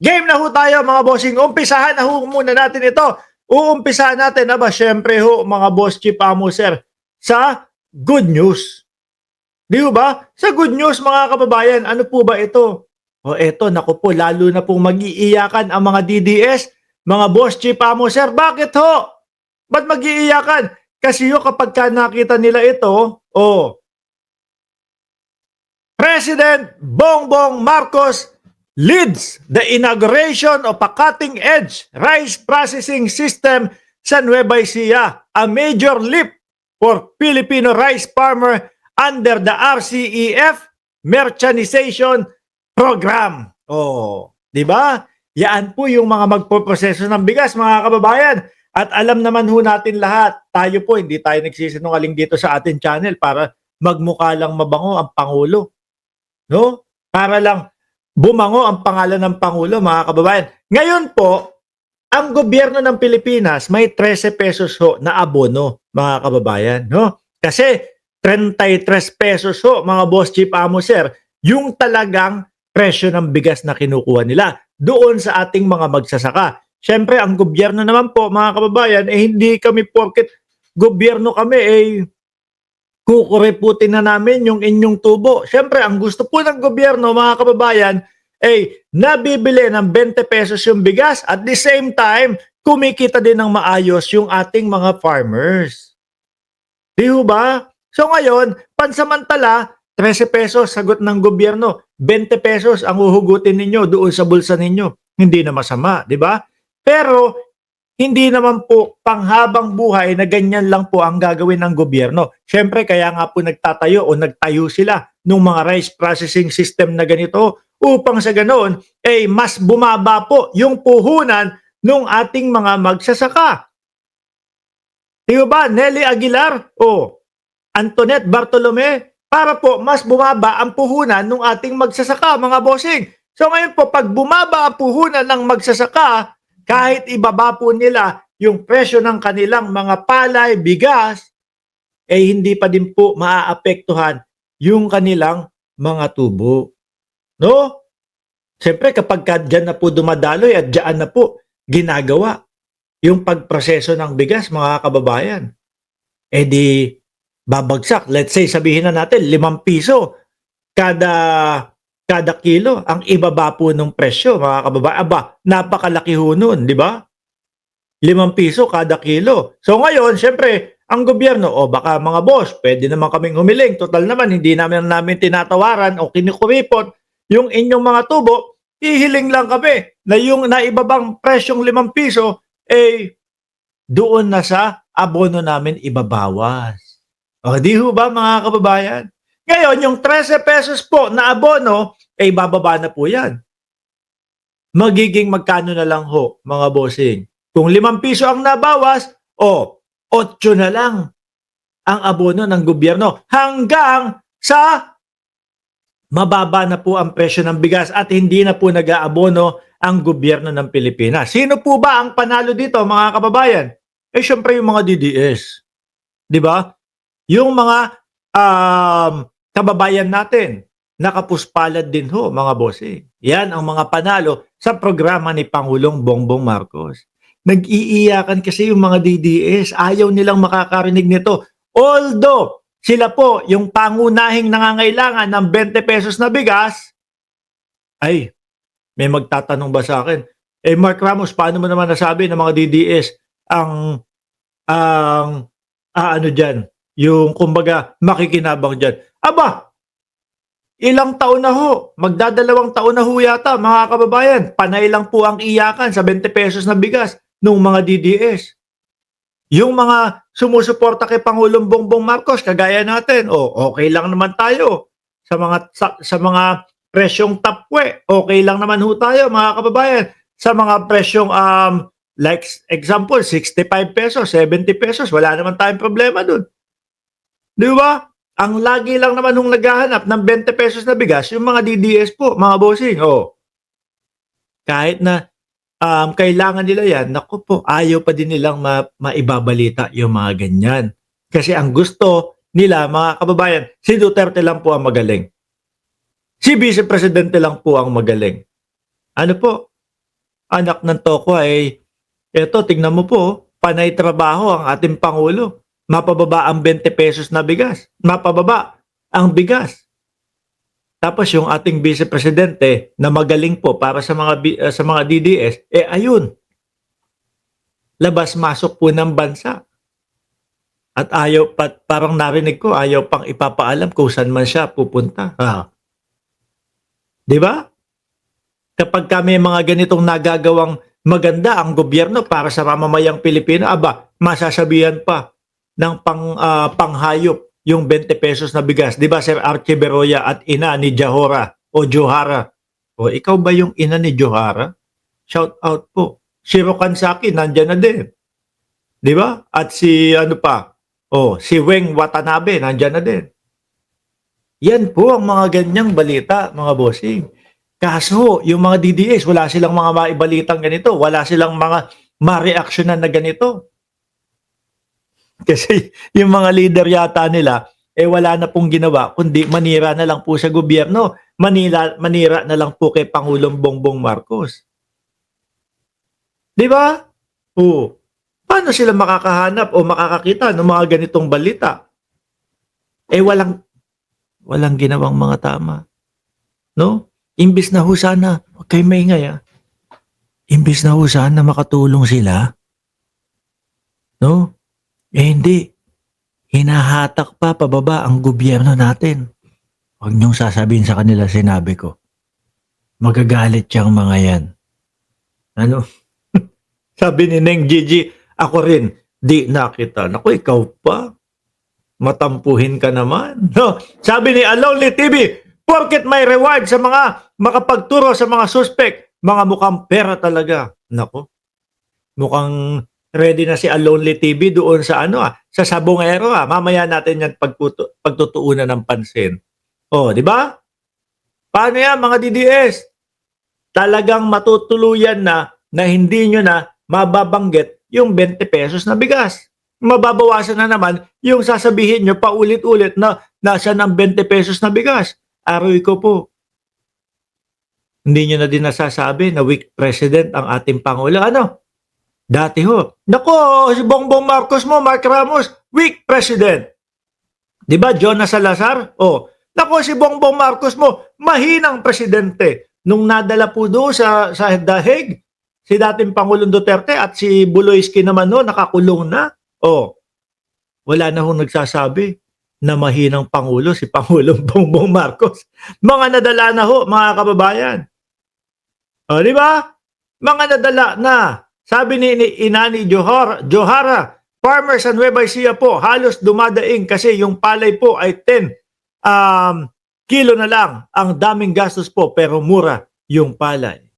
Game na ho tayo mga bossing. Umpisahan na ho muna natin ito. Uumpisahan natin, syempre ho mga boss Chief Amo sir, sa good news. Di ba? Sa good news mga kababayan, ano po ba ito? O eto, naku po, lalo na pong mag-iiyakan ang mga DDS, mga boss Chief Amo sir. Bakit ho? Ba't mag-iiyakan? Kasi ho kapag ka nakita nila ito, President Bongbong Marcos leads the inauguration of a cutting-edge rice processing system sa Nueva Ecija, a major leap for Filipino rice farmer under the RCEF Merchandization Program. Di ba? Yan po yung mga magpoproseso ng bigas, mga kababayan. At alam naman ho natin lahat, tayo po, hindi tayo nagsisinungaling dito sa ating channel para magmukha lang mabango ang Pangulo. No? Para lang bumango ang pangalan ng Pangulo, mga kababayan. Ngayon po, ang gobyerno ng Pilipinas may 13 pesos ho na abono, mga kababayan. No? Kasi 33 pesos ho, mga boss Chief Amo sir, yung talagang presyo ng bigas na kinukuha nila doon sa ating mga magsasaka. Siyempre, ang gobyerno naman po, mga kababayan, hindi kami porket gobyerno kami, kukureputin na namin yung inyong tubo. Siyempre, ang gusto po ng gobyerno, mga kababayan, nabibili ng 20 pesos yung bigas at the same time, kumikita din ng maayos yung ating mga farmers. Di ba? So ngayon, pansamantala, 13 pesos sagot ng gobyerno, 20 pesos ang uhugutin ninyo doon sa bulsa ninyo. Hindi na masama, di ba? Pero hindi naman po panghabang buhay na ganyan lang po ang gagawin ng gobyerno. Siyempre, kaya nga po nagtatayo o nagtayo sila ng mga rice processing system na ganito upang sa ganoon, mas bumaba po yung puhunan ng ating mga magsasaka. Di ba? Nelly Aguilar o Antoinette Bartolome, para po mas bumaba ang puhunan ng ating magsasaka, mga bossing. So ngayon po, pag bumaba ang puhunan ng magsasaka, kahit ibaba po nila yung presyo ng kanilang mga palay, bigas, hindi pa din po maaapektuhan yung kanilang mga tubo. No? Siyempre kapag dyan na po dumadaloy at dyan na po ginagawa yung pagproseso ng bigas, mga kababayan, di babagsak. Let's say, sabihin na natin, 5 piso kada kilo ang ibaba po ng presyo, mga kababayan. Aba, napakalaki ho nun, di ba? 5 piso kada kilo. So ngayon, syempre, ang gobyerno, baka mga boss, pwede naman kaming humiling. Total naman, hindi namin tinatawaran o kinikuripot yung inyong mga tubo. Ihiling lang kami na yung naibabang presyong 5 piso, doon na sa abono namin ibabawas. Di ho ba, mga kababayan? Ngayon, yung 13 pesos po na abono, bababa na po yan. Magiging magkano na lang ho, mga bossing? Kung 5 piso ang nabawas, 8 na lang ang abono ng gobyerno hanggang sa mababa na po ang presyo ng bigas at hindi na po nag-aabono ang gobyerno ng Pilipinas. Sino po ba ang panalo dito, mga kababayan? Syempre yung mga DDS. Di ba? Yung mga kababayan natin, nakapuspalad din ho, mga bossing. Yan ang mga panalo sa programa ni Pangulong Bongbong Marcos. Nag-iiyakan kasi yung mga DDS, ayaw nilang makakarinig nito. Although, sila po, yung pangunahing nangangailangan ng 20 pesos na bigas, may magtatanong ba sa akin, Mark Ramos, paano mo naman nasabi ng mga DDS ano dyan, yung kumbaga makikinabang dyan? Aba, ilang taon na ho, magdadalawang taon na ho yata, mga kababayan, panay lang po ang iyakan sa 20 pesos na bigas ng mga DDS. Yung mga sumusuporta kay Pangulong Bongbong Marcos, kagaya natin, okay lang naman tayo sa mga presyong tapwe. Okay lang naman ho tayo, mga kababayan, sa mga presyong like example 65 pesos, 70 pesos, wala naman tayong problema dun. Di ba? Ang lagi lang naman nung naghahanap ng 20 pesos na bigas, yung mga DDS po, mga bossing. Kahit na kailangan nila yan, naku po, ayaw pa din nilang maibabalita yung mga ganyan. Kasi ang gusto nila, mga kababayan, si Duterte lang po ang magaling. Si Vice Presidente lang po ang magaling. Ano po? anak ng toko ay, eto tignan mo po, panay trabaho ang ating Pangulo. Mapababa ang 20 pesos na bigas. Mapababa ang bigas. Tapos yung ating Vice Presidente na magaling po para sa mga DDS, ayun, labas-masok po ng bansa. At parang narinig ko, ayaw pang ipapaalam kung saan man siya pupunta. 'Di ba? Kapag kami mga ganitong nagagawang maganda ang gobyerno para sa mamamayang Pilipino, masasabihan pa ng panghayop yung 20 pesos na bigas. 'Di ba, Sir Archie Beroya at ina ni Johara o Johara? O ikaw ba yung ina ni Johara? Shout out po. Si Rokansaki nandiyan na din. 'Di ba? At si ano pa? Si Weng Watanabe nandiyan na din. Yan po ang mga ganyang balita, mga bossing. Kaso, yung mga DDS, wala silang mga maibalitang ganito. Wala silang mga ma-reactionan na ganito. Kasi yung mga leader yata nila, wala na pong ginawa, kundi manira na lang po sa gobyerno. Manira na lang po kay Pangulong Bongbong Marcos. Di ba? Paano sila makakahanap o makakakita ng mga ganitong balita? Walang ginawang mga tama. No? Imbis na ho sana, huwag kayo maingay Imbis na ho sana makatulong sila, no? Hindi. Hinahatak pa pababa ang gobyerno natin. Huwag niyong sasabihin sa kanila, sinabi ko. Magagalit siyang mga yan. Ano? Sabi ni Neng Gigi, ako rin, di nakita. Naku, ikaw pa. Matampuhin ka naman. No? Sabi ni Alonly TV, porket may reward sa mga makapagturo sa mga suspect, mga mukhang pera talaga. Nako. Mukhang ready na si Alonly TV doon sa sa sabongero Mamaya natin yan pagtutuunan ng pansin. Di ba? Paano yan mga DDS? Talagang matutuluyan na hindi nyo na mababanggit yung 20 pesos na bigas. Mababawasan na naman yung sasabihin nyo paulit-ulit na nasaan ang 20 pesos na bigas. Aroy ko po. Hindi nyo na din nasasabi na weak president ang ating Pangulo. Dati ho. Nako, si Bongbong Marcos mo, Mark Ramos, weak president. Di ba, Jonas Salazar? Nako, si Bongbong Marcos mo, mahinang presidente. Nung nadala po doon sa The Hague, si dating Pangulong Duterte at si Buloyski naman nakakulong na. Wala na hong nagsasabi na mahinang Pangulo si Pangulong Bongbong Marcos. Mga nadala na ho, mga kababayan. Di ba? Mga nadala na. Sabi ni Inani Johara, farmer sa Nueva Ecija po, halos dumadaing kasi yung palay po ay 10 kilo na lang. Ang daming gastos po pero mura yung palay.